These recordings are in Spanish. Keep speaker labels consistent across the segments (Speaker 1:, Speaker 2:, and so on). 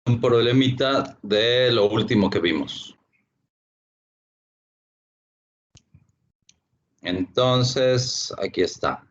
Speaker 1: un problemita de lo último que vimos. Entonces, aquí está.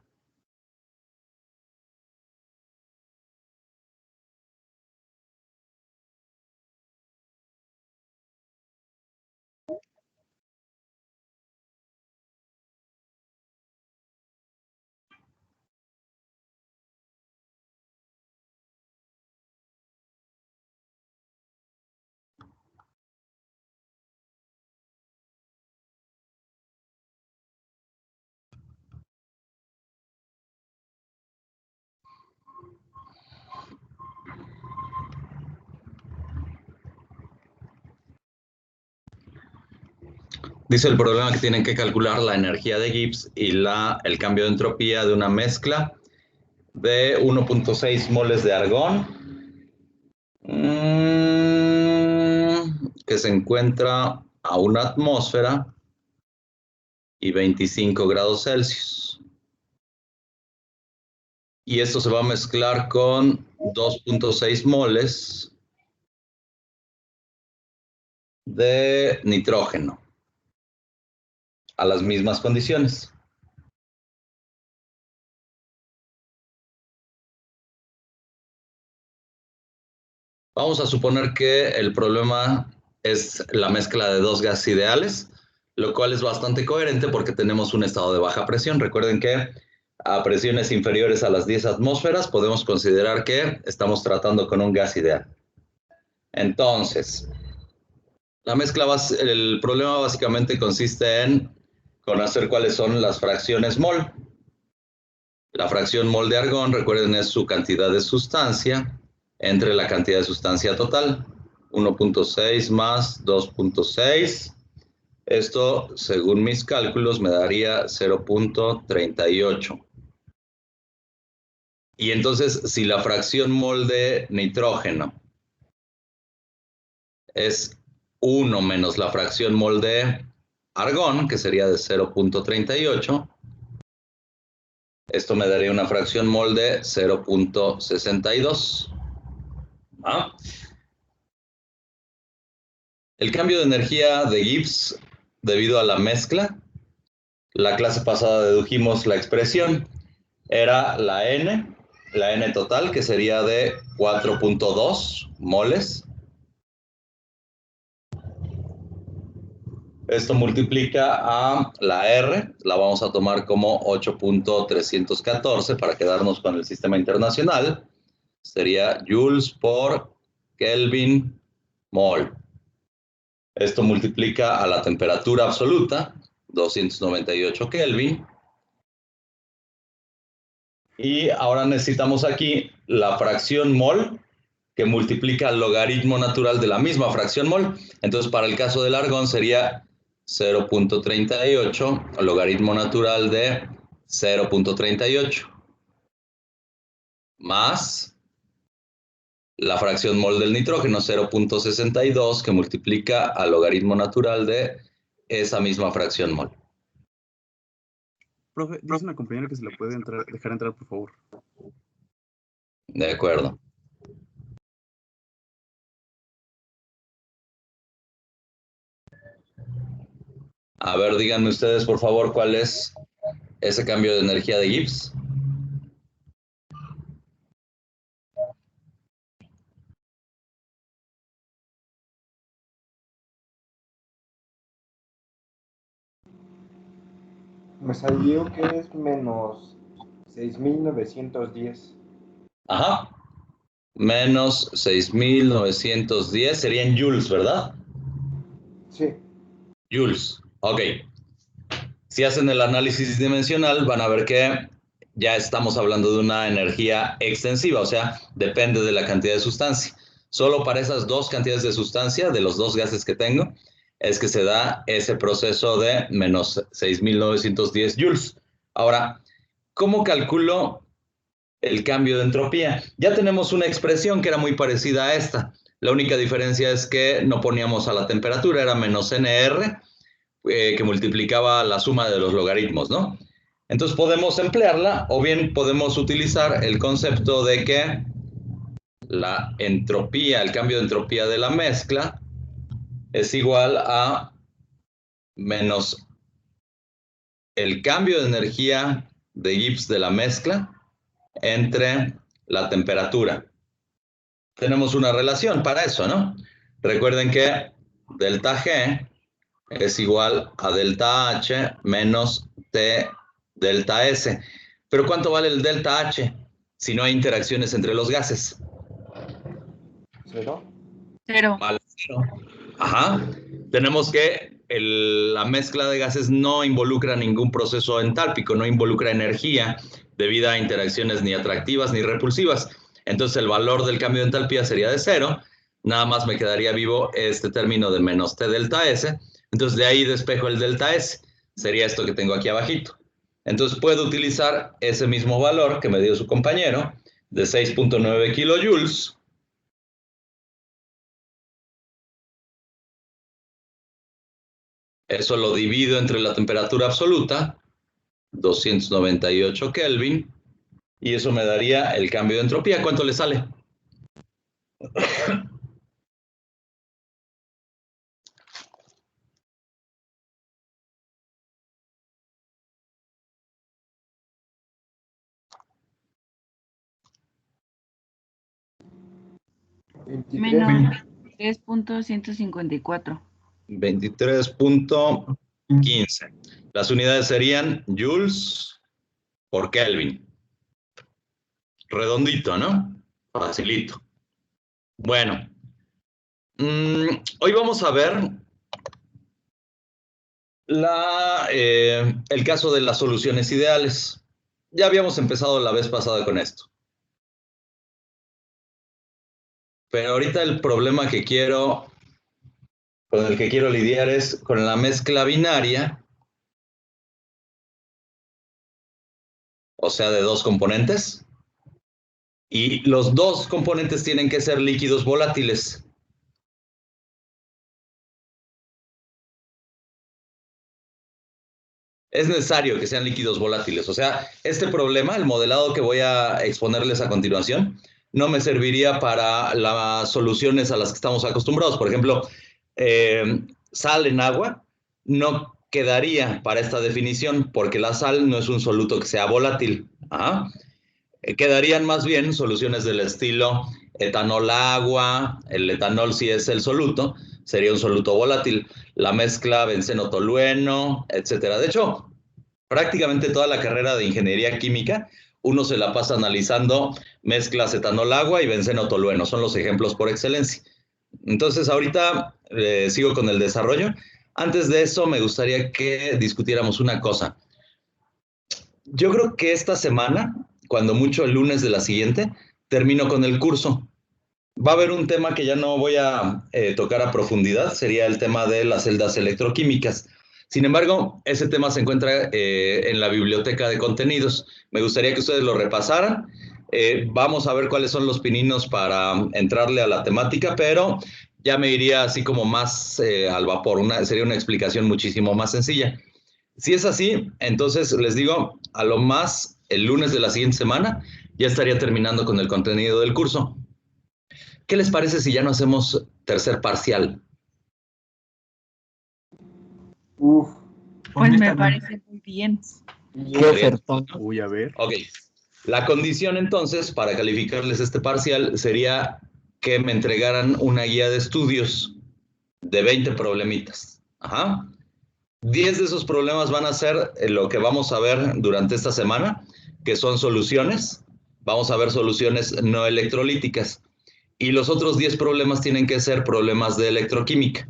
Speaker 1: Dice el problema que tienen que calcular la energía de Gibbs y el cambio de entropía de una mezcla de 1.6 moles de argón que se encuentra a una atmósfera y 25 grados Celsius. Y esto se va a mezclar con 2.6 moles de nitrógeno a las mismas condiciones. Vamos a suponer que el problema es la mezcla de dos gases ideales, lo cual es bastante coherente porque tenemos un estado de baja presión. Recuerden que a presiones inferiores a las 10 atmósferas podemos considerar que estamos tratando con un gas ideal. Entonces, el problema básicamente consiste en conocer cuáles son las fracciones mol. La fracción mol de argón, recuerden, es su cantidad de sustancia entre la cantidad de sustancia total. 1.6 más 2.6. Esto, según mis cálculos, me daría 0.38. Y entonces, si la fracción mol de nitrógeno es 1 menos la fracción mol de argón, que sería de 0.38, esto me daría una fracción mol de 0.62. ¿Ah? El cambio de energía de Gibbs debido a la mezcla, la clase pasada dedujimos la expresión, era la N total, que sería de 4.2 moles. Esto multiplica a la R, la vamos a tomar como 8.314 para quedarnos con el sistema internacional. Sería joules por Kelvin mol. Esto multiplica a la temperatura absoluta, 298 Kelvin. Y ahora necesitamos aquí la fracción mol, que multiplica el logaritmo natural de la misma fracción mol. Entonces, para el caso del argón sería 0.38, logaritmo natural de 0.38, más la fracción mol del nitrógeno, 0.62, que multiplica al logaritmo natural de esa misma fracción mol.
Speaker 2: Profe, dice una compañera que se la puede dejar entrar, por favor.
Speaker 1: De acuerdo. A ver, díganme ustedes, por favor, cuál es ese cambio de energía de Gibbs.
Speaker 3: Me salió que es menos 6.910.
Speaker 1: Ajá. Menos 6.910 serían joules, ¿verdad?
Speaker 3: Sí.
Speaker 1: Joules. Ok. Si hacen el análisis dimensional, van a ver que ya estamos hablando de una energía extensiva, o sea, depende de la cantidad de sustancia. Solo para esas dos cantidades de sustancia, de los dos gases que tengo, es que se da ese proceso de menos 6.910 joules. Ahora, ¿cómo calculo el cambio de entropía? Ya tenemos una expresión que era muy parecida a esta. La única diferencia es que no poníamos a la temperatura, era menos NR, que multiplicaba la suma de los logaritmos, ¿no? Entonces podemos emplearla o bien podemos utilizar el concepto de que la entropía, el cambio de entropía de la mezcla es igual a menos el cambio de energía de Gibbs de la mezcla entre la temperatura. Tenemos una relación para eso, ¿no? Recuerden que delta G es igual a delta H menos T delta S. Pero ¿cuánto vale el delta H si no hay interacciones entre los gases?
Speaker 3: ¿Cero?
Speaker 4: Cero.
Speaker 1: Vale, cero. Ajá. Tenemos que la mezcla de gases no involucra ningún proceso entálpico, no involucra energía debido a interacciones ni atractivas ni repulsivas. Entonces el valor del cambio de entalpía sería de cero. Nada más me quedaría vivo este término de menos T delta S. Entonces de ahí despejo el delta S. Sería esto que tengo aquí abajito. Entonces puedo utilizar ese mismo valor que me dio su compañero de 6.9 kilojoules. Eso lo divido entre la temperatura absoluta, 298 Kelvin, y eso me daría el cambio de entropía. ¿Cuánto le sale?
Speaker 4: Menos 3.154.
Speaker 1: 23.15. Las unidades serían joules por Kelvin. Redondito, ¿no? Facilito. Bueno, hoy vamos a ver el caso de las soluciones ideales. Ya habíamos empezado la vez pasada con esto. Pero ahorita el problema con el que quiero lidiar es con la mezcla binaria, o sea, de dos componentes. Y los dos componentes tienen que ser líquidos volátiles. Es necesario que sean líquidos volátiles. O sea, este problema, el modelado que voy a exponerles a continuación, no me serviría para las soluciones a las que estamos acostumbrados. Por ejemplo, sal en agua no quedaría para esta definición porque la sal no es un soluto que sea volátil. Quedarían más bien soluciones del estilo etanol-agua. El etanol, si es el soluto, sería un soluto volátil. La mezcla benceno-tolueno, etcétera. De hecho, prácticamente toda la carrera de ingeniería química, uno se la pasa analizando mezclas etanol-agua y benceno-tolueno. Son los ejemplos por excelencia. Entonces, ahorita sigo con el desarrollo. Antes de eso, me gustaría que discutiéramos una cosa. Yo creo que esta semana, cuando mucho el lunes de la siguiente, termino con el curso. Va a haber un tema que ya no voy a tocar a profundidad, sería el tema de las celdas electroquímicas. Sin embargo, ese tema se encuentra en la biblioteca de contenidos. Me gustaría que ustedes lo repasaran. Vamos a ver cuáles son los pininos para entrarle a la temática, pero ya me iría así como más al vapor. Sería una explicación muchísimo más sencilla. Si es así, entonces les digo, a lo más el lunes de la siguiente semana ya estaría terminando con el contenido del curso. ¿Qué les parece si ya no hacemos tercer parcial?
Speaker 3: Uf.
Speaker 4: Pues me parece muy bien.
Speaker 3: Y
Speaker 2: Qué
Speaker 3: es-
Speaker 2: ofertón. Uy, a ver.
Speaker 1: Ok. La condición entonces para calificarles este parcial sería que me entregaran una guía de estudios de 20 problemitas. 10 de esos problemas van a ser lo que vamos a ver durante esta semana, que son soluciones. Vamos a ver soluciones no electrolíticas. Y los otros 10 problemas tienen que ser problemas de electroquímica.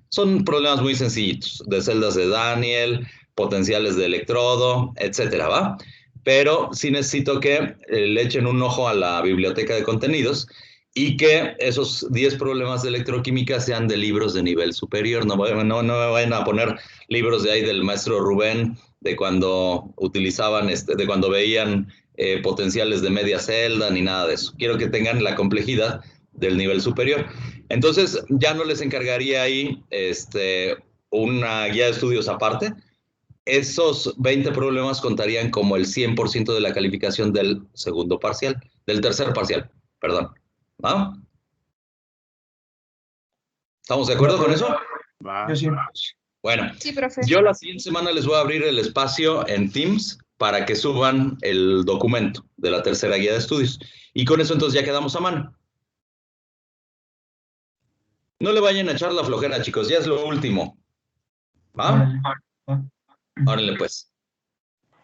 Speaker 1: Son problemas muy sencillitos, de celdas de Daniel, potenciales de electrodo, etcétera, ¿va? Pero sí necesito que le echen un ojo a la biblioteca de contenidos y que esos 10 problemas de electroquímica sean de libros de nivel superior. No me vayan a poner libros de ahí del maestro Rubén, de cuando utilizaban, de cuando veían potenciales de media celda, ni nada de eso. Quiero que tengan la complejidad del nivel superior. Entonces, ya no les encargaría ahí una guía de estudios aparte. Esos 20 problemas contarían como el 100% de la calificación del segundo parcial, del tercer parcial, perdón. ¿Va? ¿Estamos de acuerdo con eso?
Speaker 2: Va.
Speaker 5: Yo sí.
Speaker 1: Bueno,
Speaker 4: Sí, profe.
Speaker 1: yo la siguiente semana les voy a abrir el espacio en Teams para que suban el documento de la tercera guía de estudios. Y con eso entonces ya quedamos a mano. No le vayan a echar la flojera, chicos, ya es lo último. ¿Va?
Speaker 5: Órale.
Speaker 1: Órale, pues.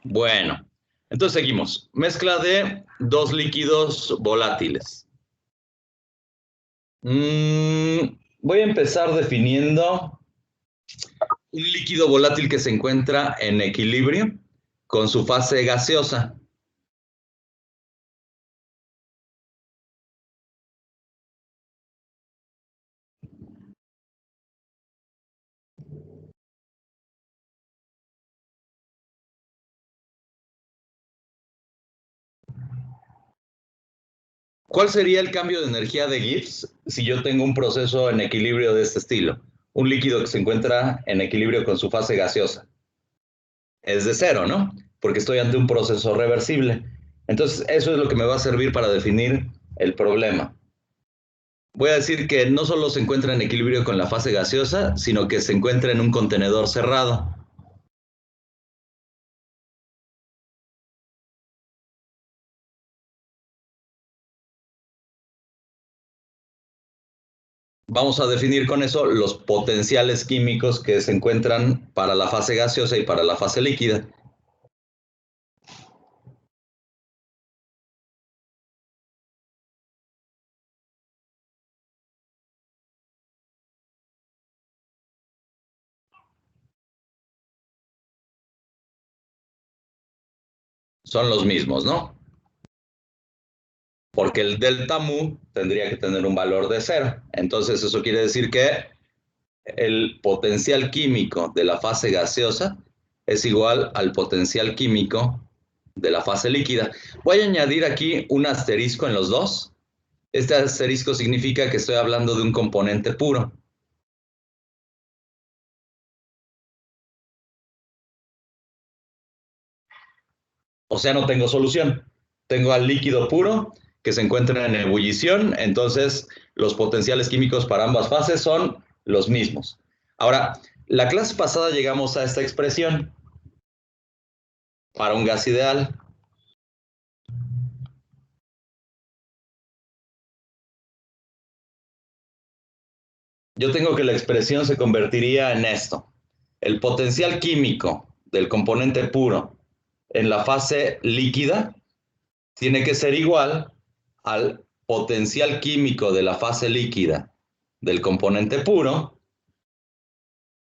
Speaker 1: Bueno, entonces seguimos. Mezcla de dos líquidos volátiles. Voy a empezar definiendo un líquido volátil que se encuentra en equilibrio con su fase gaseosa. ¿Cuál sería el cambio de energía de Gibbs si yo tengo un proceso en equilibrio de este estilo? Un líquido que se encuentra en equilibrio con su fase gaseosa. Es de cero, ¿no? Porque estoy ante un proceso reversible. Entonces, eso es lo que me va a servir para definir el problema. Voy a decir que no solo se encuentra en equilibrio con la fase gaseosa, sino que se encuentra en un contenedor cerrado. Vamos a definir con eso los potenciales químicos que se encuentran para la fase gaseosa y para la fase líquida. Son los mismos, ¿no? Porque el delta mu tendría que tener un valor de 0. Entonces eso quiere decir que el potencial químico de la fase gaseosa es igual al potencial químico de la fase líquida. Voy a añadir aquí un asterisco en los dos. Este asterisco significa que estoy hablando de un componente puro. O sea, no tengo solución. Tengo al líquido puro que se encuentra en ebullición, entonces los potenciales químicos para ambas fases son los mismos. Ahora, la clase pasada llegamos a esta expresión para un gas ideal. Yo tengo que la expresión se convertiría en esto. El potencial químico del componente puro en la fase líquida tiene que ser igual al potencial químico de la fase líquida del componente puro,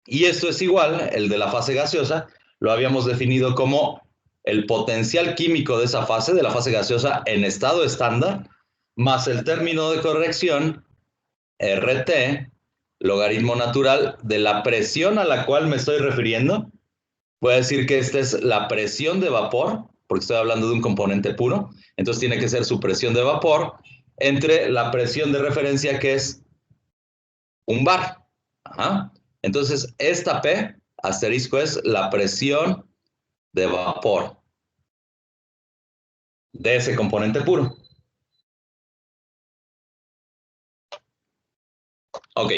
Speaker 1: y esto es igual, el de la fase gaseosa, lo habíamos definido como el potencial químico de esa fase, de la fase gaseosa en estado estándar, más el término de corrección, RT, logaritmo natural de la presión a la cual me estoy refiriendo. Voy a decir que esta es la presión de vapor, porque estoy hablando de un componente puro, entonces tiene que ser su presión de vapor entre la presión de referencia, que es un bar. Ajá. Entonces, esta P, asterisco, es la presión de vapor de ese componente puro. Ok.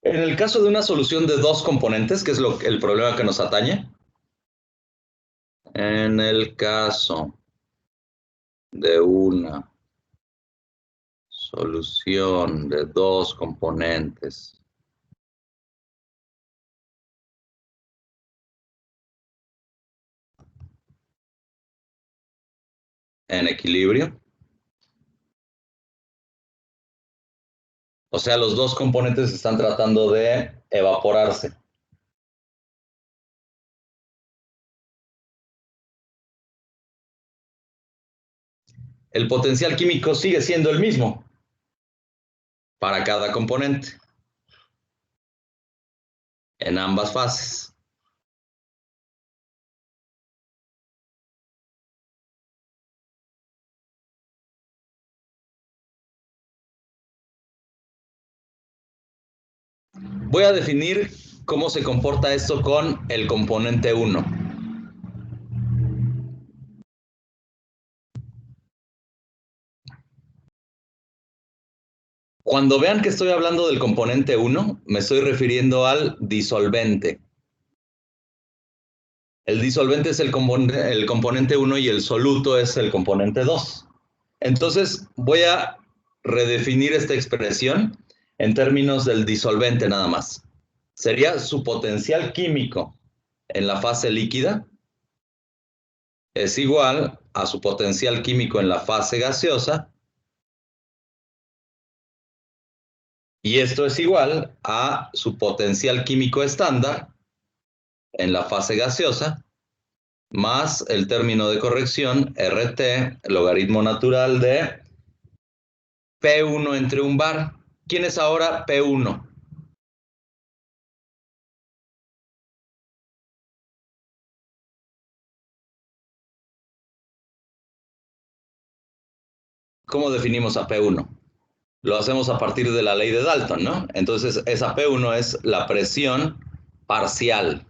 Speaker 1: En el caso de una solución de dos componentes, que es el problema que nos atañe, en el caso de una solución de dos componentes en equilibrio, o sea, los dos componentes están tratando de evaporarse. El potencial químico sigue siendo el mismo para cada componente en ambas fases. Voy a definir cómo se comporta esto con el componente 1. Cuando vean que estoy hablando del componente 1, me estoy refiriendo al disolvente. El disolvente es el componente 1 y el soluto es el componente 2. Entonces voy a redefinir esta expresión en términos del disolvente nada más. Sería su potencial químico en la fase líquida es igual a su potencial químico en la fase gaseosa, y esto es igual a su potencial químico estándar en la fase gaseosa, más el término de corrección, RT, logaritmo natural de P1 entre un bar. ¿Quién es ahora P1? ¿Cómo definimos a P1? Lo hacemos a partir de la ley de Dalton, ¿no? Entonces, esa P1 es la presión parcial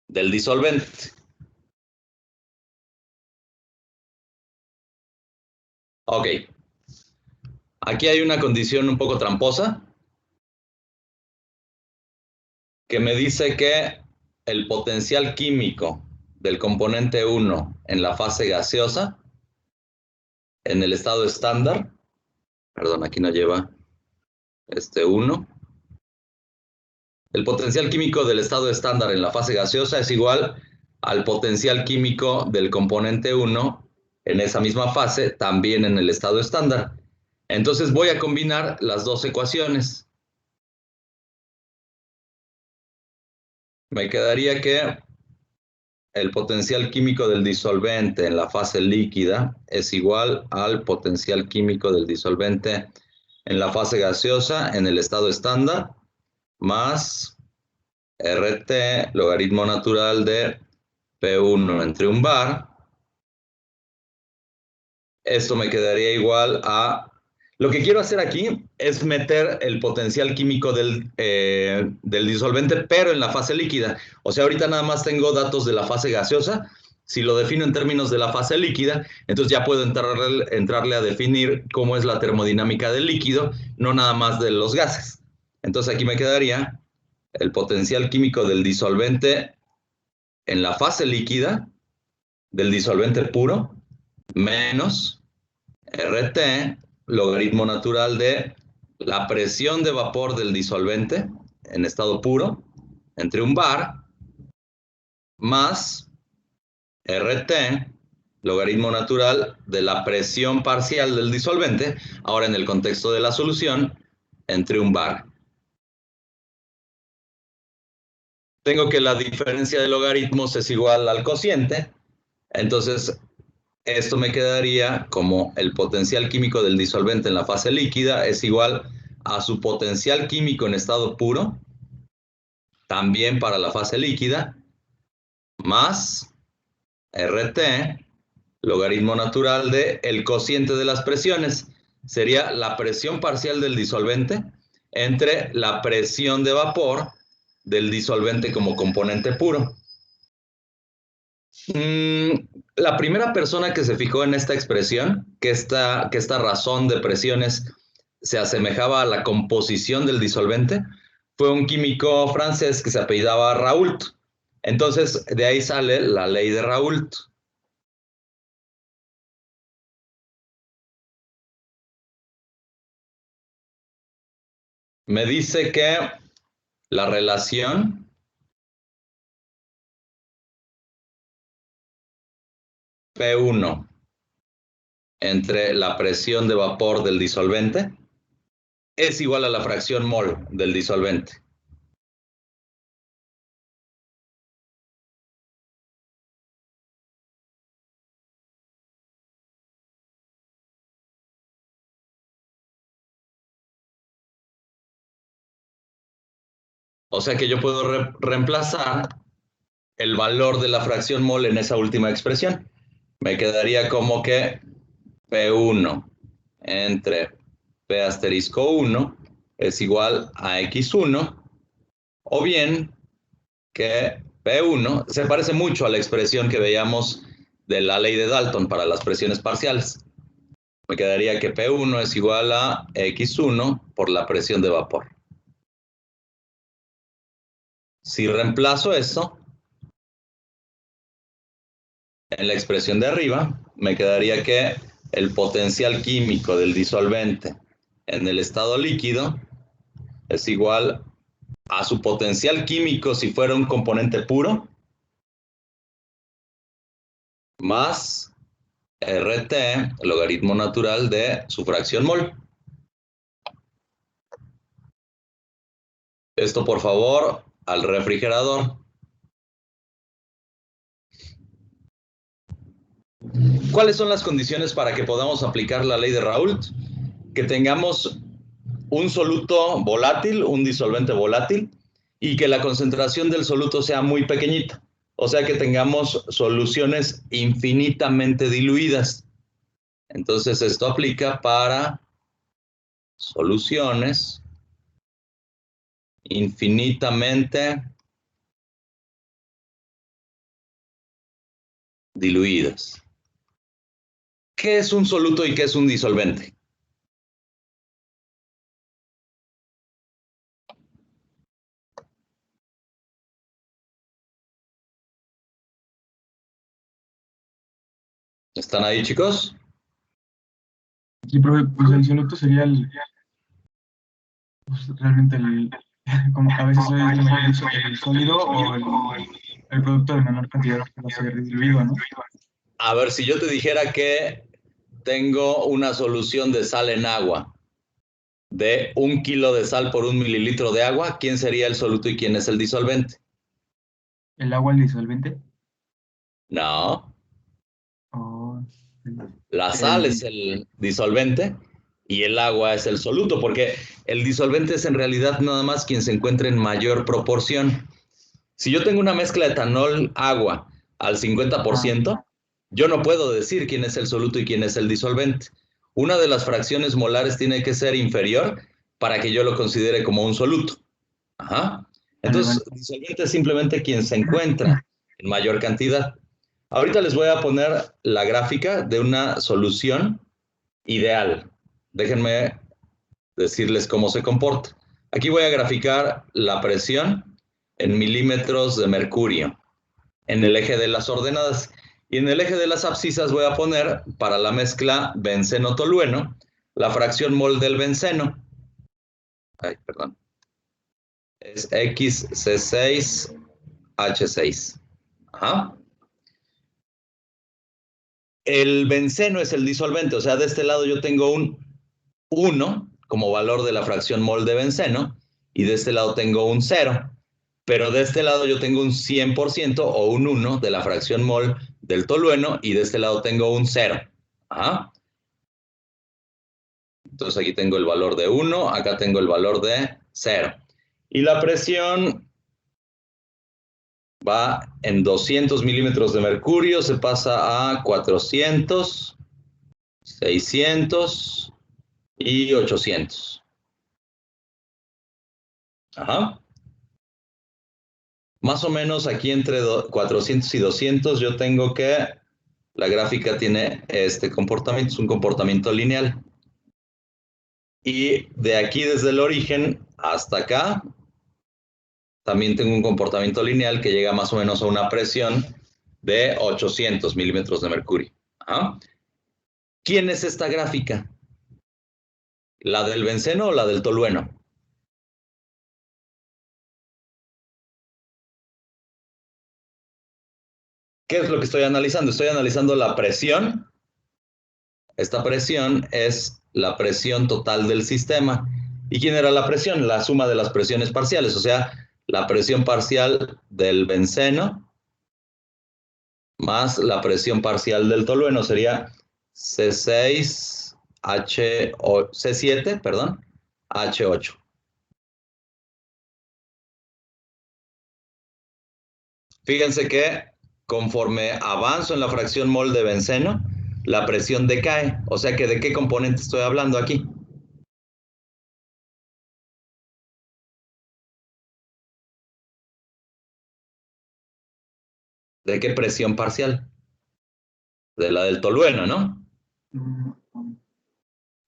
Speaker 1: del disolvente. Ok. Aquí hay una condición un poco tramposa que me dice que el potencial químico del componente 1 en la fase gaseosa, en el estado estándar, perdón, aquí no lleva 1, el potencial químico del estado estándar en la fase gaseosa es igual al potencial químico del componente 1 en esa misma fase, también en el estado estándar. Entonces voy a combinar las dos ecuaciones. Me quedaría que el potencial químico del disolvente en la fase líquida es igual al potencial químico del disolvente en la fase gaseosa en el estado estándar, más RT, logaritmo natural de P1 entre un bar. Esto me quedaría igual a... Lo que quiero hacer aquí es meter el potencial químico del disolvente, pero en la fase líquida. O sea, ahorita nada más tengo datos de la fase gaseosa. Si lo defino en términos de la fase líquida, entonces ya puedo entrarle a definir cómo es la termodinámica del líquido, no nada más de los gases. Entonces aquí me quedaría el potencial químico del disolvente en la fase líquida, del disolvente puro, menos RT, logaritmo natural de la presión de vapor del disolvente en estado puro entre un bar, más RT, logaritmo natural de la presión parcial del disolvente, ahora en el contexto de la solución, entre un bar. Tengo que la diferencia de logaritmos es igual al cociente, entonces esto me quedaría como el potencial químico del disolvente en la fase líquida es igual a su potencial químico en estado puro, también para la fase líquida, más RT, logaritmo natural de el cociente de las presiones. Sería la presión parcial del disolvente entre la presión de vapor del disolvente como componente puro. La primera persona que se fijó en esta expresión, que esta razón de presiones se asemejaba a la composición del disolvente, fue un químico francés que se apellidaba Raoult. Entonces, de ahí sale la ley de Raoult. Me dice que la relación P1 entre la presión de vapor del disolvente es igual a la fracción mol del disolvente. O sea que yo puedo reemplazar el valor de la fracción mol en esa última expresión. Me quedaría como que P1 entre P asterisco 1 es igual a X1, o bien que P1 se parece mucho a la expresión que veíamos de la ley de Dalton para las presiones parciales. Me quedaría que P1 es igual a X1 por la presión de vapor. Si reemplazo eso en la expresión de arriba, me quedaría que el potencial químico del disolvente en el estado líquido es igual a su potencial químico si fuera un componente puro, más RT, logaritmo natural de su fracción mol. Esto, por favor, al refrigerador. ¿Cuáles son las condiciones para que podamos aplicar la ley de Raoult? Que tengamos un soluto volátil, un disolvente volátil, y que la concentración del soluto sea muy pequeñita. O sea, que tengamos soluciones infinitamente diluidas. Entonces, esto aplica para soluciones infinitamente diluidas. ¿Qué es un soluto y qué es un disolvente? ¿Están ahí, chicos?
Speaker 5: Sí, profe, pues el soluto sería pues, realmente como a veces es mejor dicho, el sólido o el producto de menor cantidad que va a ser diluido, ¿no?
Speaker 1: A ver, si yo te dijera que tengo una solución de sal en agua, de 1 kilo de sal por 1 mililitro de agua, ¿quién sería el soluto y quién es el disolvente?
Speaker 5: El agua, el disolvente.
Speaker 1: No,
Speaker 5: O
Speaker 1: la sal
Speaker 5: el,
Speaker 1: es el disolvente y el agua es el soluto, porque el disolvente es en realidad nada más quien se encuentra en mayor proporción. Si yo tengo una mezcla de etanol-agua al 50%, yo no puedo decir quién es el soluto y quién es el disolvente. Una de las fracciones molares tiene que ser inferior para que yo lo considere como un soluto. Ajá.
Speaker 5: vale,
Speaker 1: Entonces,
Speaker 5: vale.
Speaker 1: disolvente es simplemente quien se encuentra en mayor cantidad. Ahorita les voy a poner la gráfica de una solución ideal. Déjenme decirles cómo se comporta. Aquí voy a graficar la presión en milímetros de mercurio en el eje de las ordenadas. Y en el eje de las abscisas voy a poner para la mezcla benceno-tolueno la fracción mol del benceno. Ay, perdón. Es XC6H6. Ajá. El benceno es el disolvente, o sea, de este lado yo tengo un 1 como valor de la fracción mol de benceno y de este lado tengo un 0, pero de este lado yo tengo un 100% o un 1 de la fracción mol del tolueno y de este lado tengo un 0. Ajá. Entonces aquí tengo el valor de 1, acá tengo el valor de 0. Y la presión va en 200 milímetros de mercurio, se pasa a 400, 600 y 800. Ajá. Más o menos aquí entre 400 y 200 yo tengo que la gráfica tiene este comportamiento, es un comportamiento lineal. Y de aquí desde el origen hasta acá también tengo un comportamiento lineal que llega más o menos a una presión de 800 milímetros de mercurio. Ajá. ¿Quién es esta gráfica? ¿La del benceno o la del tolueno? ¿Qué es lo que estoy analizando? Estoy analizando la presión. Esta presión es la presión total del sistema. ¿Y quién era la presión? La suma de las presiones parciales, o sea, la presión parcial del benceno más la presión parcial del tolueno sería C7, perdón, H8. Fíjense que conforme avanzo en la fracción mol de benceno, la presión decae. O sea que ¿de qué componente estoy hablando aquí? ¿De qué presión parcial? De la del tolueno, ¿no?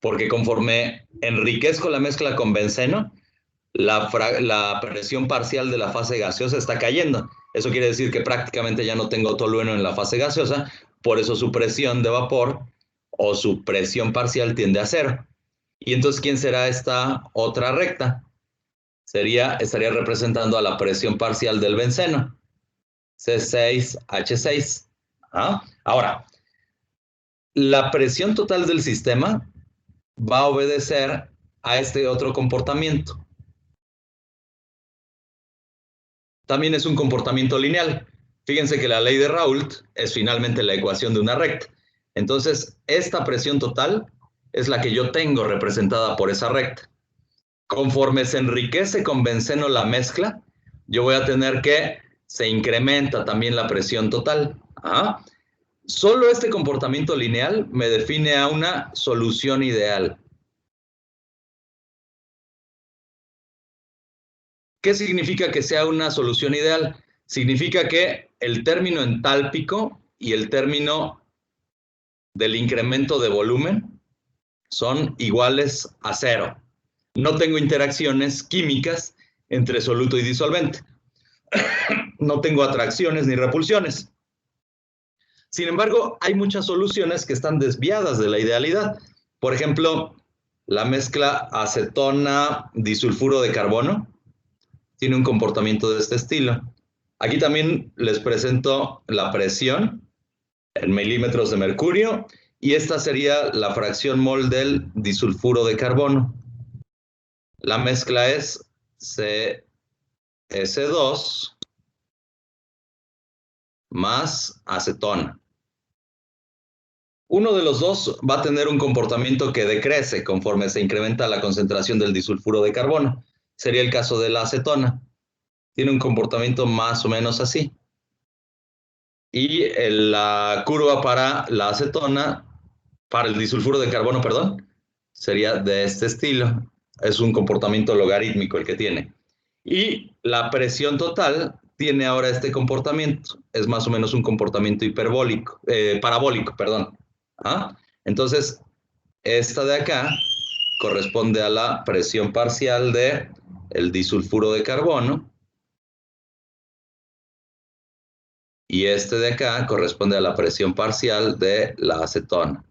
Speaker 1: porque conforme enriquezco la mezcla con benceno, la presión parcial de la fase gaseosa está cayendo. Eso quiere decir que prácticamente ya no tengo tolueno en la fase gaseosa, por eso su presión de vapor o su presión parcial tiende a cero. Y entonces, ¿quién será esta otra recta? Estaría representando a la presión parcial del benceno, C6H6. ¿Ah? Ahora, la presión total del sistema va a obedecer a este otro comportamiento. También es un comportamiento lineal. Fíjense que la ley de Raoult es finalmente la ecuación de una recta. Entonces, esta presión total es la que yo tengo representada por esa recta. Conforme se enriquece con benceno la mezcla, yo voy a tener que se incrementa también la presión total. ¿Ah? Solo este comportamiento lineal me define a una solución ideal. ¿Qué significa que sea una solución ideal? Significa que el término entálpico y el término del incremento de volumen son iguales a cero. No tengo interacciones químicas entre soluto y disolvente. No tengo atracciones ni repulsiones. Sin embargo, hay muchas soluciones que están desviadas de la idealidad. Por ejemplo, la mezcla acetona-disulfuro de carbono tiene un comportamiento de este estilo. Aquí también les presento la presión en milímetros de mercurio y esta sería la fracción mol del disulfuro de carbono. La mezcla es CS2 más acetona. Uno de los dos va a tener un comportamiento que decrece conforme se incrementa la concentración del disulfuro de carbono. Sería el caso de la acetona. Tiene un comportamiento más o menos así. Y la curva para la acetona, para el disulfuro de carbono, perdón, sería de este estilo. Es un comportamiento logarítmico el que tiene. Y la presión total tiene ahora este comportamiento. Es más o menos un comportamiento parabólico, perdón. ¿Ah? Entonces, esta de acá corresponde a la presión parcial de el disulfuro de carbono. Y este de acá corresponde a la presión parcial de la acetona.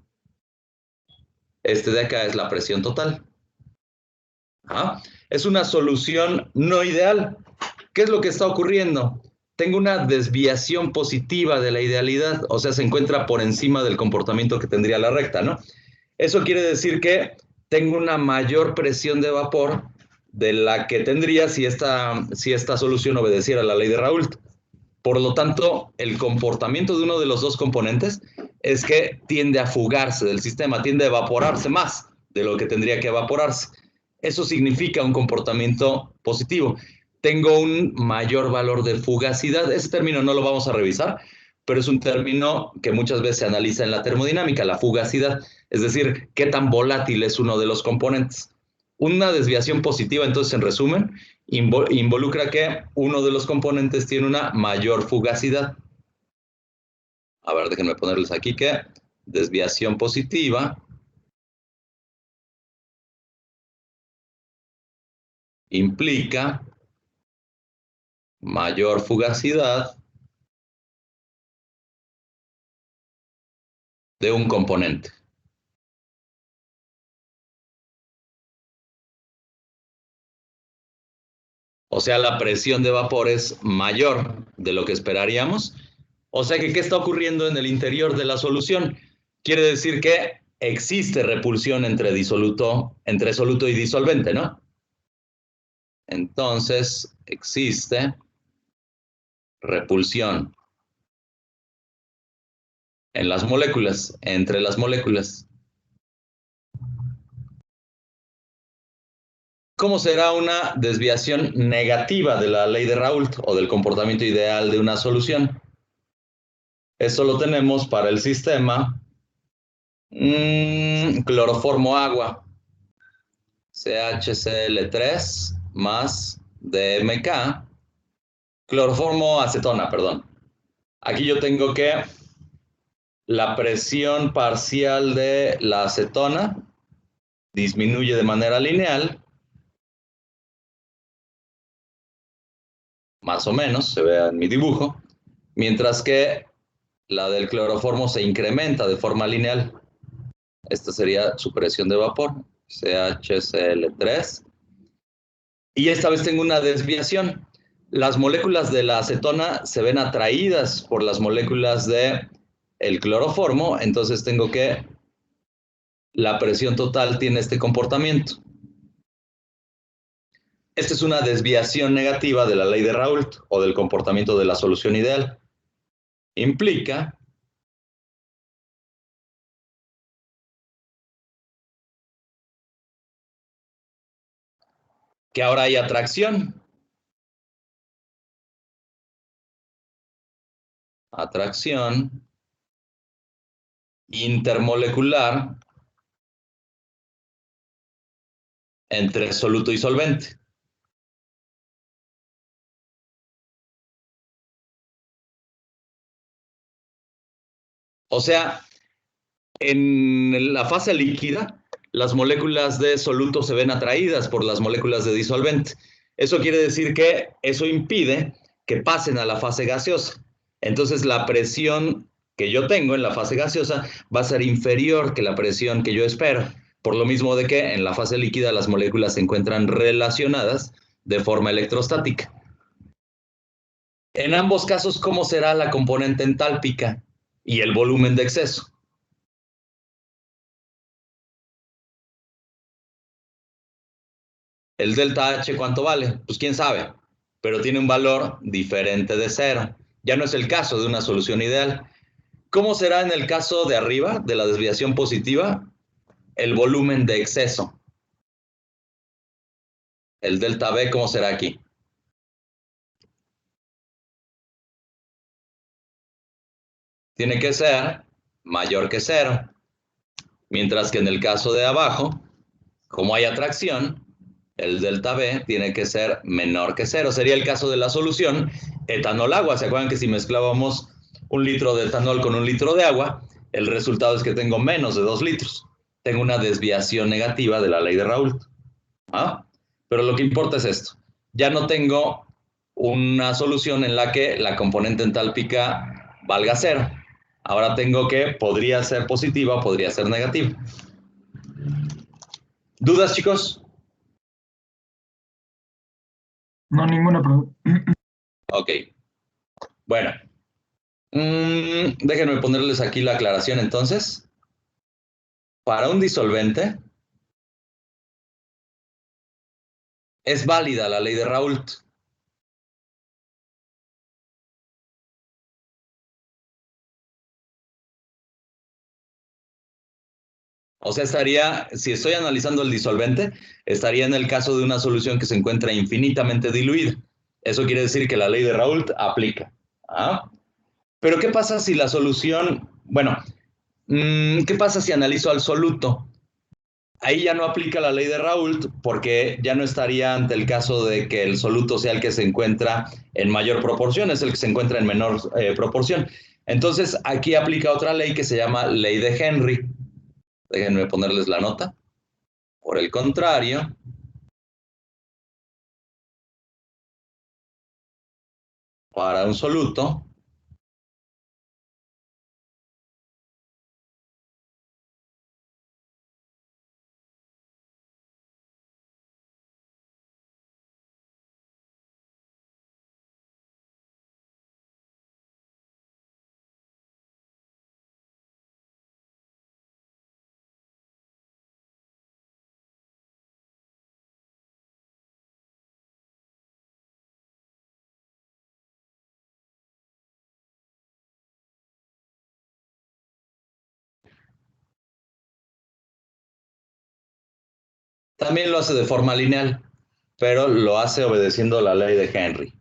Speaker 1: Este de acá es la presión total. ¿Ah? Es una solución no ideal. ¿Qué es lo que está ocurriendo? Tengo una desviación positiva de la idealidad, o sea, se encuentra por encima del comportamiento que tendría la recta, ¿no? Eso quiere decir que tengo una mayor presión de vapor de la que tendría si esta solución obedeciera a la ley de Raoult. Por lo tanto, el comportamiento de uno de los dos componentes es que tiende a fugarse del sistema, tiende a evaporarse más de lo que tendría que evaporarse. Eso significa un comportamiento positivo. Tengo un mayor valor de fugacidad. Ese término no lo vamos a revisar, pero es un término que muchas veces se analiza en la termodinámica, la fugacidad, es decir, qué tan volátil es uno de los componentes. Una desviación positiva, entonces, en resumen, involucra que uno de los componentes tiene una mayor fugacidad. A ver, déjenme ponerles aquí que desviación positiva implica mayor fugacidad de un componente. O sea, la presión de vapor es mayor de lo que esperaríamos. O sea que, ¿qué está ocurriendo en el interior de la solución? Quiere decir que existe repulsión entre soluto y disolvente, ¿no? Entonces, existe repulsión en las moléculas, entre las moléculas. ¿Cómo será una desviación negativa de la ley de Raoult o del comportamiento ideal de una solución? Eso lo tenemos para el sistema cloroformo agua, CHCl3 más DMK, cloroformo acetona, perdón. Aquí yo tengo que la presión parcial de la acetona disminuye de manera lineal, más o menos, se ve en mi dibujo, mientras que la del cloroformo se incrementa de forma lineal. Esta sería su presión de vapor, CHCl3. Y esta vez tengo una desviación. Las moléculas de la acetona se ven atraídas por las moléculas del cloroformo, entonces tengo que la presión total tiene este comportamiento. Esta es una desviación negativa de la ley de Raoult o del comportamiento de la solución ideal. Implica que ahora hay atracción. Atracción intermolecular entre soluto y solvente. O sea, en la fase líquida, las moléculas de soluto se ven atraídas por las moléculas de disolvente. Eso quiere decir que eso impide que pasen a la fase gaseosa. Entonces, la presión que yo tengo en la fase gaseosa va a ser inferior que la presión que yo espero. Por lo mismo de que en la fase líquida las moléculas se encuentran relacionadas de forma electrostática. En ambos casos, ¿cómo será la componente entálpica y el volumen de exceso? ¿El delta H cuánto vale? Pues quién sabe, pero tiene un valor diferente de cero. Ya no es el caso de una solución ideal. ¿Cómo será en el caso de arriba, de la desviación positiva? El volumen de exceso. El delta B, ¿cómo será aquí? Tiene que ser mayor que cero. Mientras que en el caso de abajo, como hay atracción, el delta B tiene que ser menor que cero. Sería el caso de la solución etanol-agua. ¿Se acuerdan que si mezclábamos 1 litro de etanol con 1 litro de agua, el resultado es que tengo menos de 2 litros? Tengo una desviación negativa de la ley de Raoult. ¿Ah? Pero lo que importa es esto. Ya no tengo una solución en la que la componente entálpica valga cero. Ahora tengo que podría ser positiva, podría ser negativa. ¿Dudas, chicos?
Speaker 5: No, ninguna pregunta.
Speaker 1: Ok. Bueno. Déjenme ponerles aquí la aclaración entonces. Para un disolvente es válida la ley de Raoult. O sea, si estoy analizando el disolvente, estaría en el caso de una solución que se encuentra infinitamente diluida. Eso quiere decir que la ley de Raoult aplica. ¿Ah? Pero ¿qué pasa si la solución, bueno, ¿qué pasa si analizo al soluto? Ahí ya no aplica la ley de Raoult porque ya no estaría ante el caso de que el soluto sea el que se encuentra en mayor proporción, es el que se encuentra en menor proporción. Entonces, aquí aplica otra ley que se llama ley de Henry. Déjenme ponerles la nota. Por el contrario, para un soluto, también lo hace de forma lineal, pero lo hace obedeciendo la ley de Henry.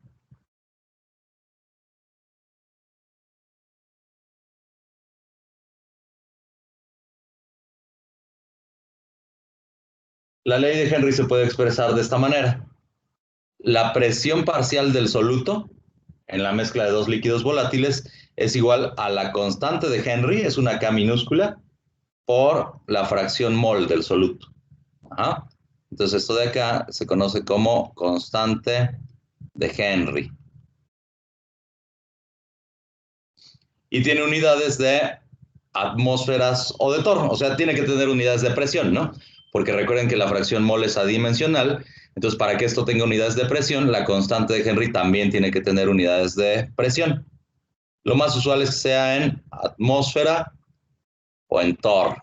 Speaker 1: La ley de Henry se puede expresar de esta manera. La presión parcial del soluto en la mezcla de dos líquidos volátiles es igual a la constante de Henry, es una K minúscula, por la fracción mol del soluto. Ajá. Entonces esto de acá se conoce como constante de Henry. Y tiene unidades de atmósferas o de torno, o sea, tiene que tener unidades de presión, ¿no? Porque recuerden que la fracción mol es adimensional, entonces para que esto tenga unidades de presión, la constante de Henry también tiene que tener unidades de presión. Lo más usual es que sea en atmósfera o en torr.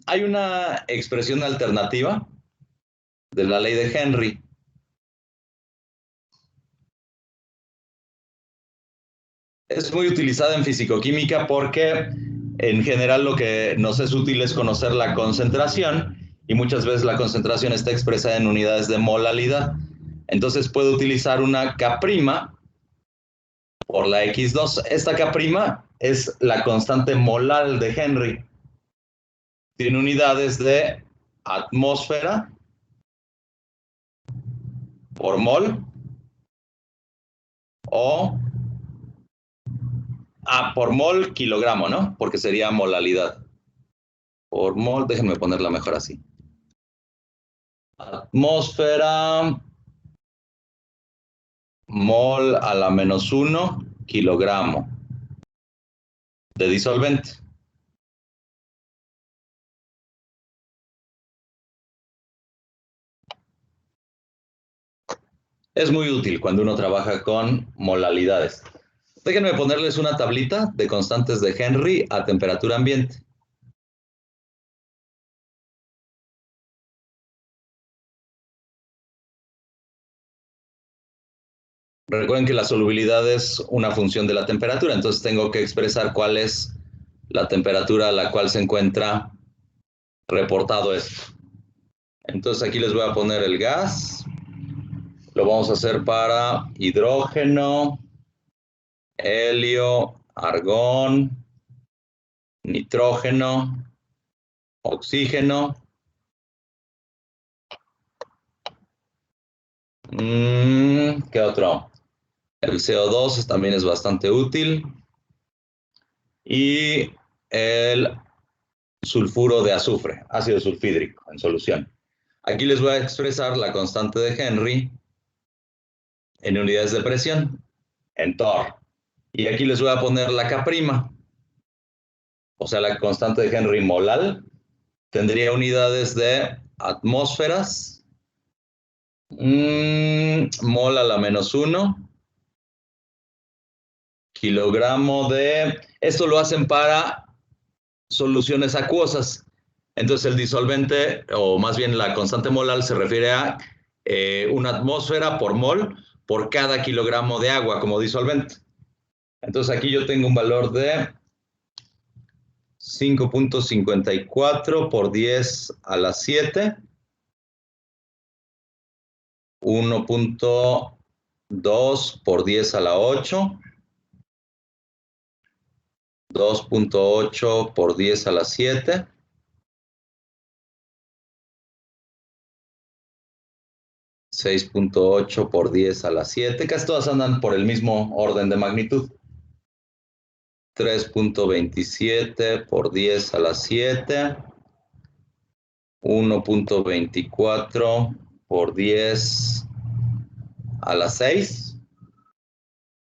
Speaker 1: Hay una expresión alternativa de la ley de Henry. Es muy utilizada en fisicoquímica porque en general lo que nos es útil es conocer la concentración y muchas veces la concentración está expresada en unidades de molalidad. Entonces puedo utilizar una K' por la X2. Esta K' es la constante molal de Henry. Tiene unidades de atmósfera por mol o por mol kilogramo, ¿no? Porque sería molalidad. Por mol, déjenme ponerla mejor así. Atmósfera mol a la -1 kilogramo de disolvente. Es muy útil cuando uno trabaja con molalidades. Déjenme ponerles una tablita de constantes de Henry a temperatura ambiente. Recuerden que la solubilidad es una función de la temperatura, entonces tengo que expresar cuál es la temperatura a la cual se encuentra reportado esto. Entonces aquí les voy a poner el gas. Lo vamos a hacer para hidrógeno, helio, argón, nitrógeno, oxígeno. ¿Qué otro? El CO2 también es bastante útil. Y el sulfuro de azufre, ácido sulfídrico en solución. Aquí les voy a expresar la constante de Henry en unidades de presión, en torr. Y aquí les voy a poner la K', o sea, la constante de Henry molal, tendría unidades de atmósferas, mol a la -1, kilogramo de... Esto lo hacen para soluciones acuosas. Entonces el disolvente, o más bien la constante molal, se refiere a una atmósfera por mol por cada kilogramo de agua como disolvente. Entonces aquí yo tengo un valor de 5.54 por 10 a la 7, 1.2 por 10 a la 8, 2.8 por 10 a la 7, 6.8 por 10 a la 7, casi todas andan por el mismo orden de magnitud. 3.27 por 10 a la 7, 1.24 por 10 a la 6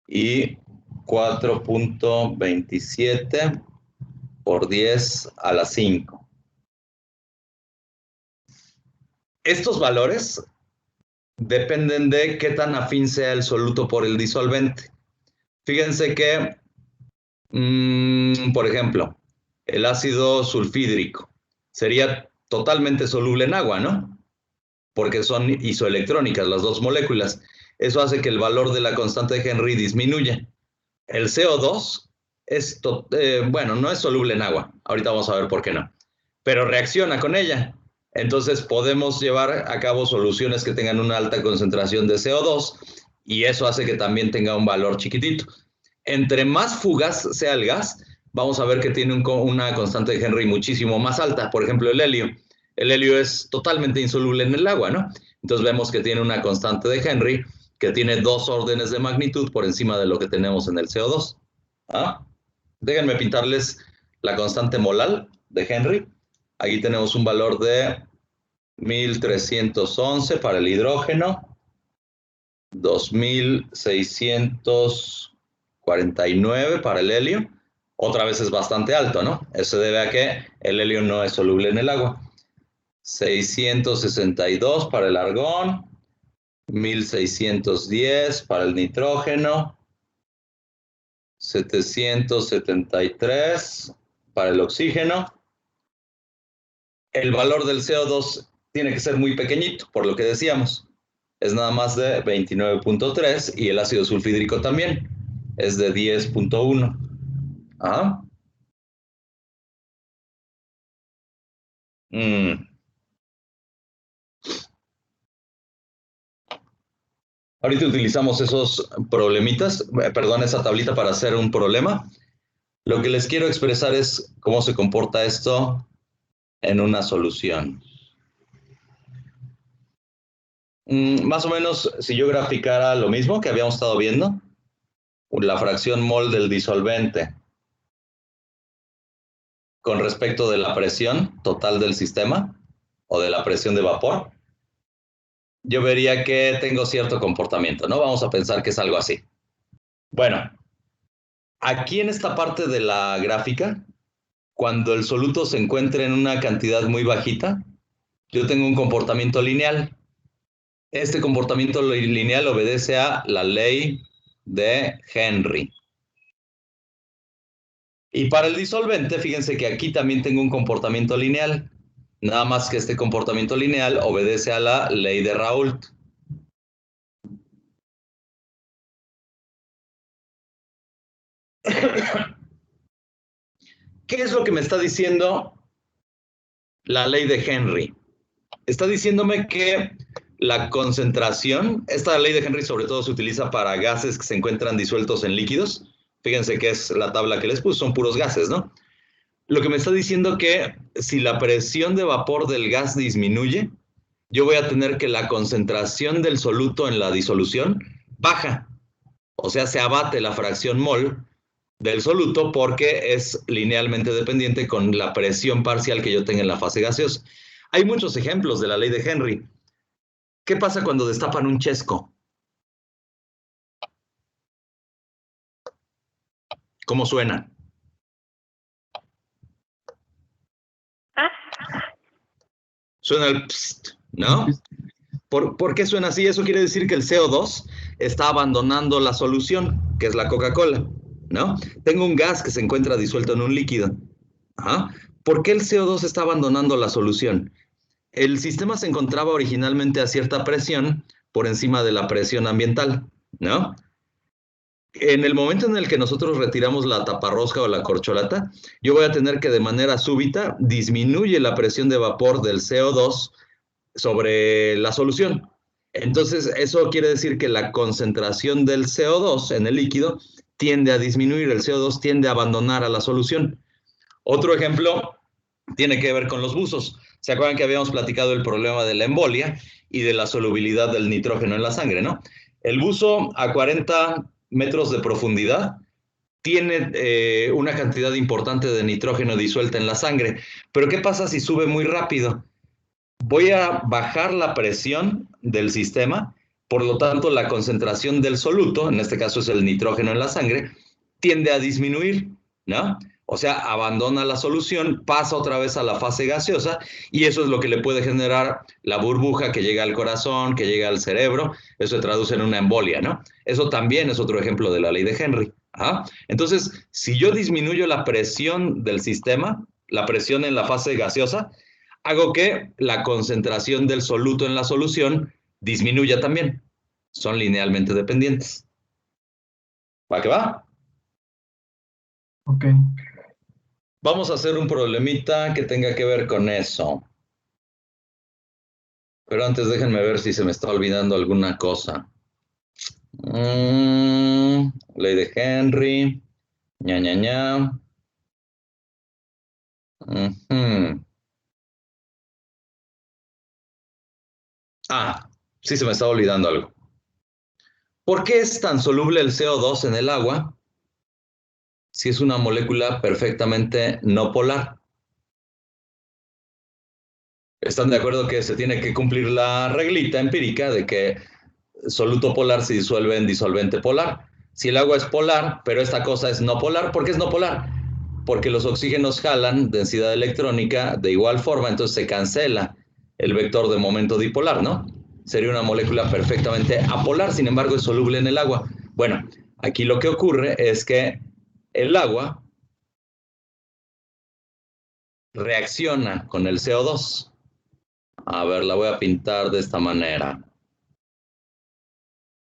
Speaker 1: y 4.27 por 10 a la 5. Estos valores dependen de qué tan afín sea el soluto por el disolvente. Fíjense que, por ejemplo, el ácido sulfídrico sería totalmente soluble en agua, ¿no? Porque son isoelectrónicas las dos moléculas. Eso hace que el valor de la constante de Henry disminuya. El CO2 bueno, no es soluble en agua. Ahorita vamos a ver por qué no. Pero reacciona con ella. Entonces podemos llevar a cabo soluciones que tengan una alta concentración de CO2 y eso hace que también tenga un valor chiquitito. Entre más fugaz sea el gas, vamos a ver que tiene una constante de Henry muchísimo más alta. Por ejemplo, el helio. El helio es totalmente insoluble en el agua, ¿no? Entonces vemos que tiene una constante de Henry que tiene 2 órdenes de magnitud por encima de lo que tenemos en el CO2. ¿Ah? Déjenme pintarles la constante molal de Henry. Aquí tenemos un valor de 1311 para el hidrógeno, 2649 para el helio. Otra vez es bastante alto, ¿no? Eso se debe a que el helio no es soluble en el agua. 662 para el argón, 1610 para el nitrógeno, 773 para el oxígeno. El valor del CO2 tiene que ser muy pequeñito, por lo que decíamos. Es nada más de 29.3 y el ácido sulfhídrico también es de 10.1. ¿Ah? Ahorita utilizamos esos problemitas, perdón, esa tablita para hacer un problema. Lo que les quiero expresar es cómo se comporta esto en una solución. Más o menos, si yo graficara lo mismo que habíamos estado viendo, la fracción mol del disolvente con respecto de la presión total del sistema o de la presión de vapor, yo vería que tengo cierto comportamiento, ¿no? Vamos a pensar que es algo así. Bueno, aquí en esta parte de la gráfica, cuando el soluto se encuentra en una cantidad muy bajita, yo tengo un comportamiento lineal. Este comportamiento lineal obedece a la ley de Henry. Y para el disolvente, fíjense que aquí también tengo un comportamiento lineal. Nada más que este comportamiento lineal obedece a la ley de Raoult. ¿Qué es lo que me está diciendo la ley de Henry? Está diciéndome que la concentración, esta ley de Henry sobre todo se utiliza para gases que se encuentran disueltos en líquidos. Fíjense que es la tabla que les puse, son puros gases, ¿no? Lo que me está diciendo que si la presión de vapor del gas disminuye, yo voy a tener que la concentración del soluto en la disolución baja. O sea, se abate la fracción mol del soluto porque es linealmente dependiente con la presión parcial que yo tenga en la fase gaseosa. Hay muchos ejemplos de la ley de Henry. ¿Qué pasa cuando destapan un chesco? ¿Cómo suena? Suena el pst, ¿no? ¿Por qué suena así? Eso quiere decir que el CO2 está abandonando la solución, que es la Coca-Cola, ¿no? Tengo un gas que se encuentra disuelto en un líquido. ¿Ah? ¿Por qué el CO2 está abandonando la solución? El sistema se encontraba originalmente a cierta presión por encima de la presión ambiental, ¿no? En el momento en el que nosotros retiramos la taparrosca o la corcholata, yo voy a tener que de manera súbita disminuye la presión de vapor del CO2 sobre la solución. Entonces, eso quiere decir que la concentración del CO2 en el líquido tiende a disminuir, el CO2 tiende a abandonar a la solución. Otro ejemplo tiene que ver con los buzos. ¿Se acuerdan que habíamos platicado el problema de la embolia y de la solubilidad del nitrógeno en la sangre, ¿no? El buzo a 40 metros de profundidad tiene una cantidad importante de nitrógeno disuelta en la sangre. Pero ¿qué pasa si sube muy rápido? Voy a bajar la presión del sistema, por lo tanto la concentración del soluto, en este caso es el nitrógeno en la sangre, tiende a disminuir, ¿no? O sea, abandona la solución, pasa otra vez a la fase gaseosa y eso es lo que le puede generar la burbuja que llega al corazón, que llega al cerebro, eso se traduce en una embolia, ¿no? Eso también es otro ejemplo de la ley de Henry. ¿Ah? Entonces, si yo disminuyo la presión del sistema, la presión en la fase gaseosa, hago que la concentración del soluto en la solución disminuya también. Son linealmente dependientes. ¿Va que va?
Speaker 5: Ok.
Speaker 1: Vamos a hacer un problemita que tenga que ver con eso. Pero antes déjenme ver si se me está olvidando alguna cosa. Ley de Henry. Ña, ña, ña. Sí se me está olvidando algo. ¿Por qué es tan soluble el CO2 en el agua si es una molécula perfectamente no polar? ¿Están de acuerdo que se tiene que cumplir la reglita empírica de que soluto polar se disuelve en disolvente polar? Si el agua es polar, pero esta cosa es no polar, ¿por qué es no polar? Porque los oxígenos jalan densidad electrónica de igual forma, entonces se cancela el vector de momento dipolar, ¿no? Sería una molécula perfectamente apolar, sin embargo es soluble en el agua. Bueno, aquí lo que ocurre es que el agua reacciona con el CO2. A ver, la voy a pintar de esta manera.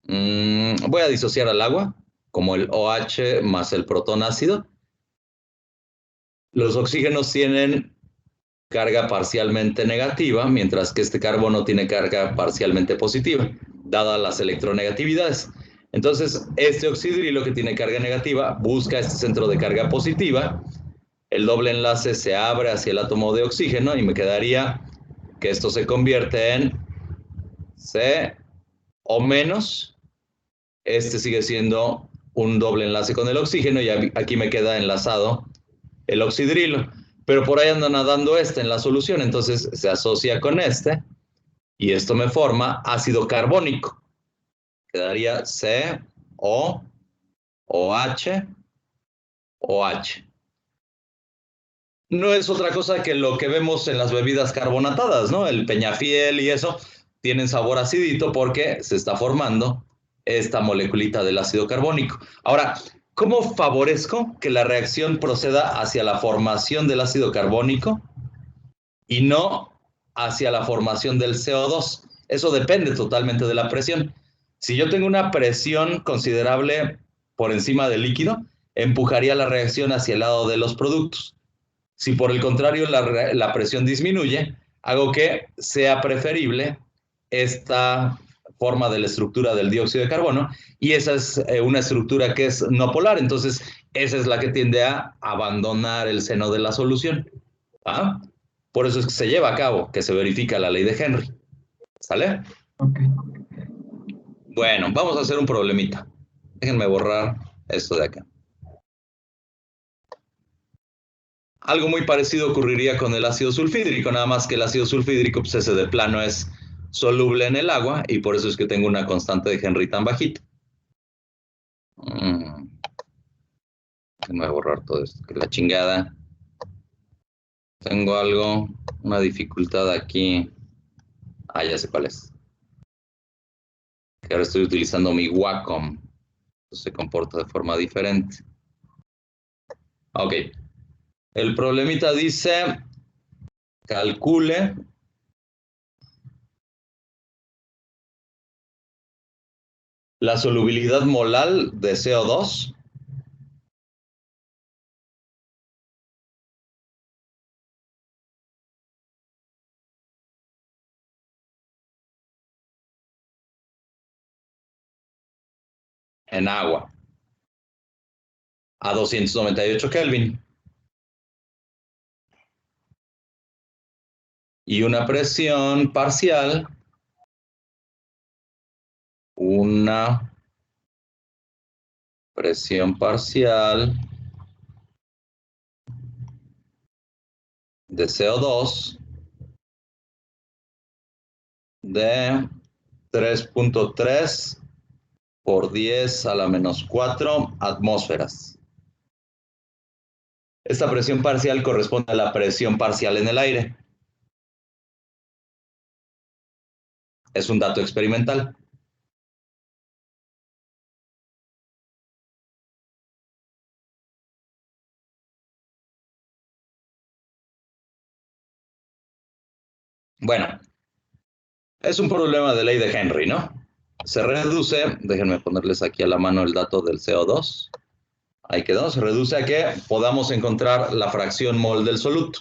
Speaker 1: Voy a disociar al agua, como el OH más el protón ácido. Los oxígenos tienen carga parcialmente negativa, mientras que este carbono tiene carga parcialmente positiva, dadas las electronegatividades. Entonces, este oxidrilo que tiene carga negativa busca este centro de carga positiva, el doble enlace se abre hacia el átomo de oxígeno y me quedaría que esto se convierte en C o menos. Este sigue siendo un doble enlace con el oxígeno y aquí me queda enlazado el oxidrilo. Pero por ahí anda nadando en la solución, entonces se asocia con este y esto me forma ácido carbónico. Quedaría CO, OH, OH. No es otra cosa que lo que vemos en las bebidas carbonatadas, ¿no? El Peñafiel y eso tienen sabor acidito porque se está formando esta moleculita del ácido carbónico. Ahora, ¿cómo favorezco que la reacción proceda hacia la formación del ácido carbónico y no hacia la formación del CO2? Eso depende totalmente de la presión. Si yo tengo una presión considerable por encima del líquido, empujaría la reacción hacia el lado de los productos. Si por el contrario la presión disminuye, hago que sea preferible esta forma de la estructura del dióxido de carbono, y esa es una estructura que es no polar, entonces esa es la que tiende a abandonar el seno de la solución. ¿Ah? Por eso es que se lleva a cabo, que se verifica la ley de Henry. ¿Sale?
Speaker 5: Ok.
Speaker 1: Bueno, vamos a hacer un problemita. Déjenme borrar esto de acá. Algo muy parecido ocurriría con el ácido sulfídrico, nada más que el ácido sulfídrico, pues ese de plano es soluble en el agua y por eso es que tengo una constante de Henry tan bajita. Voy a borrar todo esto, que la chingada. Tengo algo, una dificultad aquí. Ah, ya sé cuál es. Que ahora estoy utilizando mi Wacom. Se comporta de forma diferente. Ok. El problemita dice, calcule la solubilidad molal de CO2 en agua a 298 Kelvin y una presión parcial, de CO2 de 3.3 por 10 a la menos 4 atmósferas. Esta presión parcial corresponde a la presión parcial en el aire. Es un dato experimental. Bueno, es un problema de ley de Henry, ¿no? Se reduce, déjenme ponerles aquí a la mano el dato del CO2. Ahí quedó, se reduce a que podamos encontrar la fracción mol del soluto.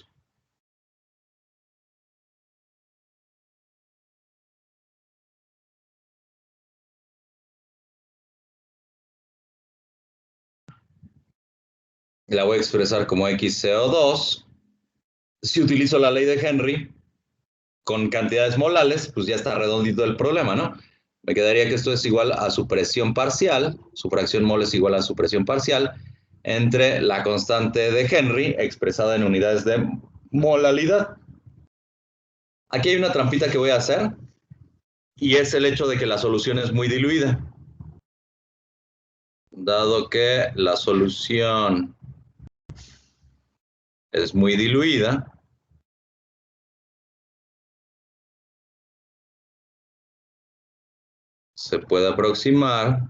Speaker 1: La voy a expresar como XCO2. Si utilizo la ley de Henry con cantidades molales, pues ya está redondito el problema, ¿no? Me quedaría que esto es igual a su presión parcial, su fracción mol es igual a su presión parcial, entre la constante de Henry expresada en unidades de molalidad. Aquí hay una trampita que voy a hacer y es el hecho de que la solución es muy diluida. Dado que la solución es muy diluida, se puede aproximar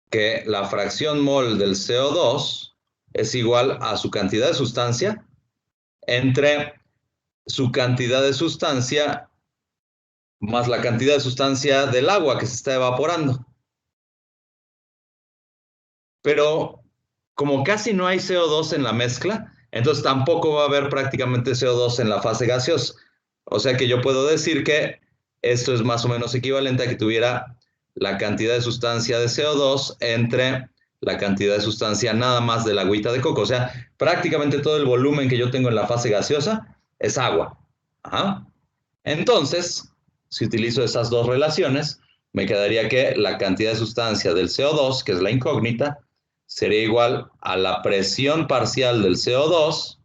Speaker 1: que la fracción mol del CO2 es igual a su cantidad de sustancia entre su cantidad de sustancia más la cantidad de sustancia del agua que se está evaporando. Pero como casi no hay CO2 en la mezcla, entonces tampoco va a haber prácticamente CO2 en la fase gaseosa. O sea que yo puedo decir que esto es más o menos equivalente a que tuviera la cantidad de sustancia de CO2 entre la cantidad de sustancia nada más de la agüita de coco. O sea, prácticamente todo el volumen que yo tengo en la fase gaseosa es agua. Ajá. Entonces, si utilizo esas dos relaciones, me quedaría que la cantidad de sustancia del CO2, que es la incógnita, sería igual a la presión parcial del CO2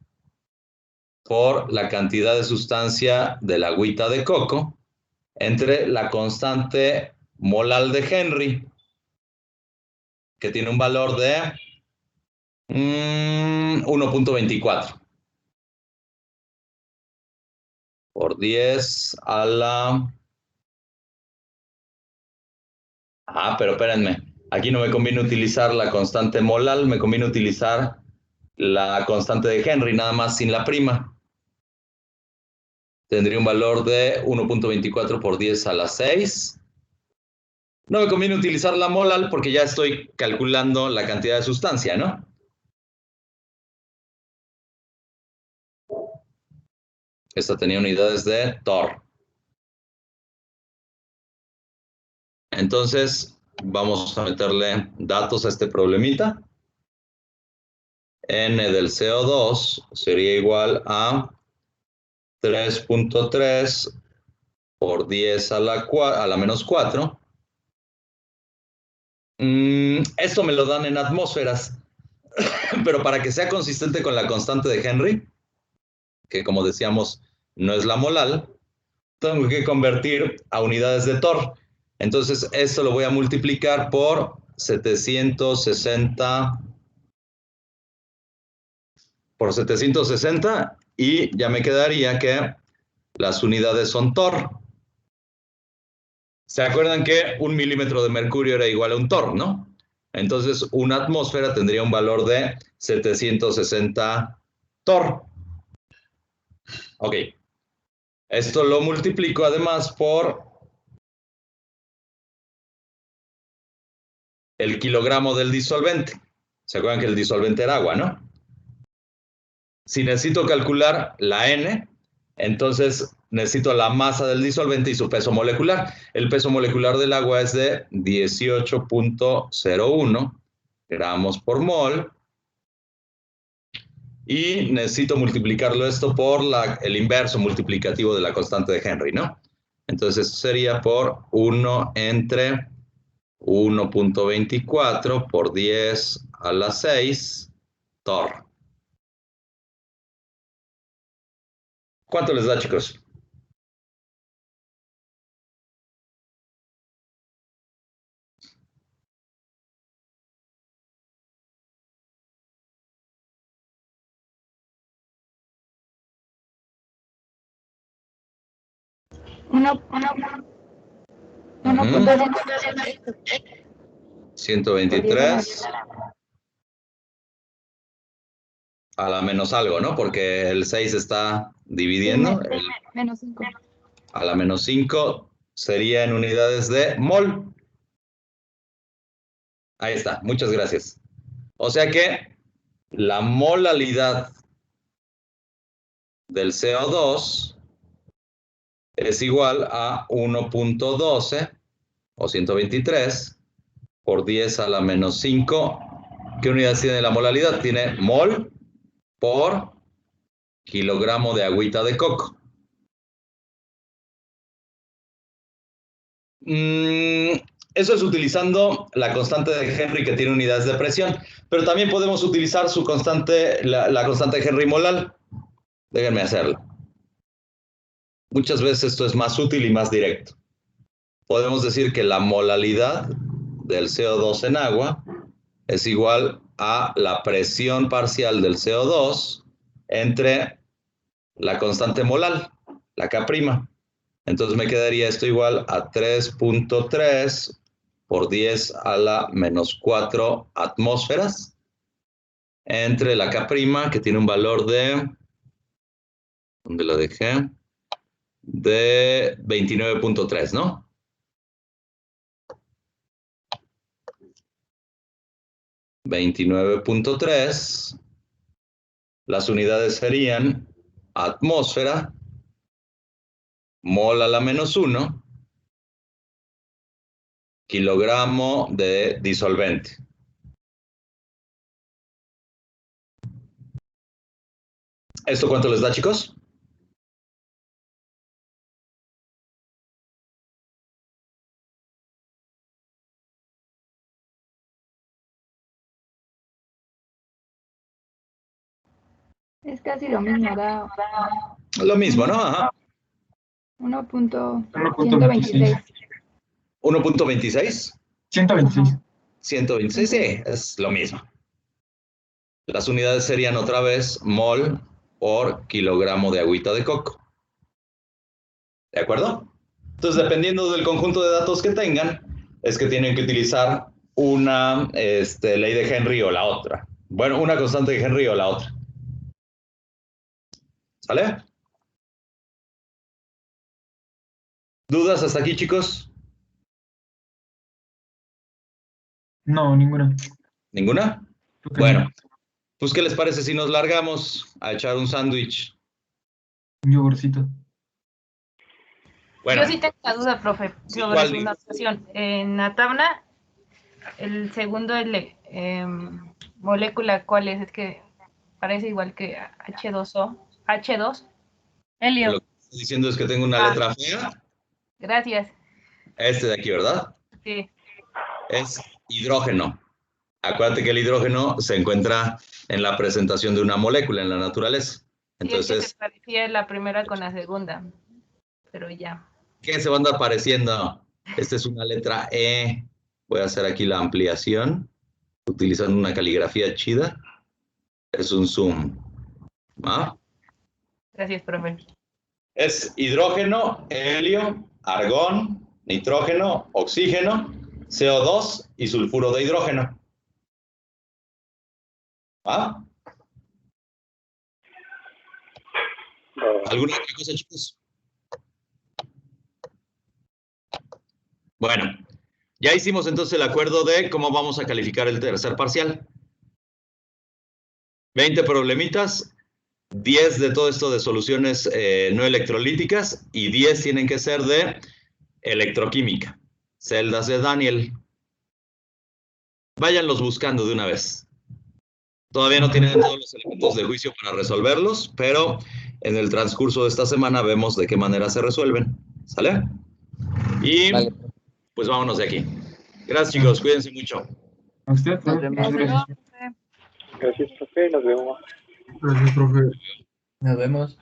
Speaker 1: por la cantidad de sustancia de la agüita de coco entre la constante molal de Henry, que tiene un valor de 1.24 por 10 a la... Ah, pero espérenme. Aquí no me conviene utilizar la constante molal, me conviene utilizar la constante de Henry, nada más sin la prima. Tendría un valor de 1.24 por 10 a la 6. No me conviene utilizar la molal porque ya estoy calculando la cantidad de sustancia, ¿no? Esta tenía unidades de torr. Entonces, vamos a meterle datos a este problemita. N del CO2 sería igual a 3.3 por 10 a la menos 4. Esto me lo dan en atmósferas, pero para que sea consistente con la constante de Henry, que como decíamos no es la molal, tengo que convertir a unidades de torr. Entonces esto lo voy a multiplicar por 760 y ya me quedaría que las unidades son torr. ¿Se acuerdan que 1 milímetro de mercurio era igual a un torr, no? Entonces, una atmósfera tendría un valor de 760 torr. Ok. Esto lo multiplico además por el kilogramo del disolvente. ¿Se acuerdan que el disolvente era agua, no? Si necesito calcular la N, entonces necesito la masa del disolvente y su peso molecular. El peso molecular del agua es de 18.01 gramos por mol. Y necesito multiplicarlo esto por el inverso multiplicativo de la constante de Henry, ¿no? Entonces esto sería por 1 entre 1.24 por 10 a la 6 torr. ¿Cuánto les da, chicos?
Speaker 4: Uno,
Speaker 1: 123 a la menos algo, ¿no? Porque el 6 está dividiendo.
Speaker 4: menos 5.
Speaker 1: A la menos 5 sería en unidades de mol. Ahí está, muchas gracias. O sea que la molalidad del CO2 es igual a 1.12 o 123 por 10 a la menos 5. ¿Qué unidades tiene la molalidad? Tiene mol por kilogramo de agüita de coco. Eso es utilizando la constante de Henry que tiene unidades de presión, pero también podemos utilizar su constante, la constante de Henry molal. Déjenme hacerlo. Muchas veces esto es más útil y más directo. Podemos decir que la molalidad del CO2 en agua es igual a la presión parcial del CO2 entre la constante molal, la K'. Entonces me quedaría esto igual a 3.3 por 10 a la menos 4 atmósferas entre la K', que tiene un valor de, ¿dónde lo dejé? De 29.3, ¿no? (29.3). Las unidades serían atmósfera, mol a la menos 1, kilogramo de disolvente. ¿Esto cuánto les da, chicos?
Speaker 6: Es casi lo mismo, da
Speaker 1: Lo mismo, ¿no? Ajá.
Speaker 6: 1.126.
Speaker 1: 1.26.
Speaker 5: 126.
Speaker 1: 126, sí, es lo mismo. Las unidades serían otra vez mol por kilogramo de agüita de coco. ¿De acuerdo? Entonces, dependiendo del conjunto de datos que tengan, es que tienen que utilizar una ley de Henry o la otra. Bueno, una constante de Henry o la otra. ¿Sale? ¿Dudas hasta aquí, chicos?
Speaker 5: No, ninguna.
Speaker 1: ¿Ninguna? Bueno, pues ¿qué les parece si nos largamos a echar un sándwich?
Speaker 5: Un yogurcito.
Speaker 1: Bueno,
Speaker 4: Yo sí tengo una duda, profe, sobre
Speaker 1: ¿cuál?
Speaker 4: su notación. En la tabla, el segundo molécula, ¿cuál es? Es que parece igual que H2O. H2. Helio.
Speaker 1: Lo que estoy diciendo es que tengo una letra fea.
Speaker 4: Gracias.
Speaker 1: Este de aquí, ¿verdad?
Speaker 4: Sí.
Speaker 1: Es hidrógeno. Acuérdate que el hidrógeno se encuentra en la presentación de una molécula en la naturaleza. Entonces,
Speaker 4: Sí, es que se parecía la primera con la segunda, pero ya.
Speaker 1: ¿qué se va a andar pareciendo? Esta es una letra E. Voy a hacer aquí la ampliación utilizando una caligrafía chida. Es un zoom. ¿Ah?
Speaker 4: Gracias, profe.
Speaker 1: Es hidrógeno, helio, argón, nitrógeno, oxígeno, CO2 y sulfuro de hidrógeno. ¿Ah? ¿Alguna otra cosa, chicos? Bueno, ya hicimos entonces el acuerdo de cómo vamos a calificar el tercer parcial. 20 problemitas, 10 de todo esto de soluciones no electrolíticas y 10 tienen que ser de electroquímica. Celdas de Daniel. Váyanlos buscando de una vez. Todavía no tienen todos los elementos de juicio para resolverlos, pero en el transcurso de esta semana vemos de qué manera se resuelven. ¿Sale? Y
Speaker 7: Vale.
Speaker 1: pues vámonos de aquí. Gracias, chicos. Cuídense mucho.
Speaker 5: A usted,
Speaker 7: Nos
Speaker 5: profe.
Speaker 7: vemos.
Speaker 5: Muchas gracias.
Speaker 3: Gracias, profe. Nos vemos.
Speaker 5: Gracias, profe.
Speaker 7: Nos vemos.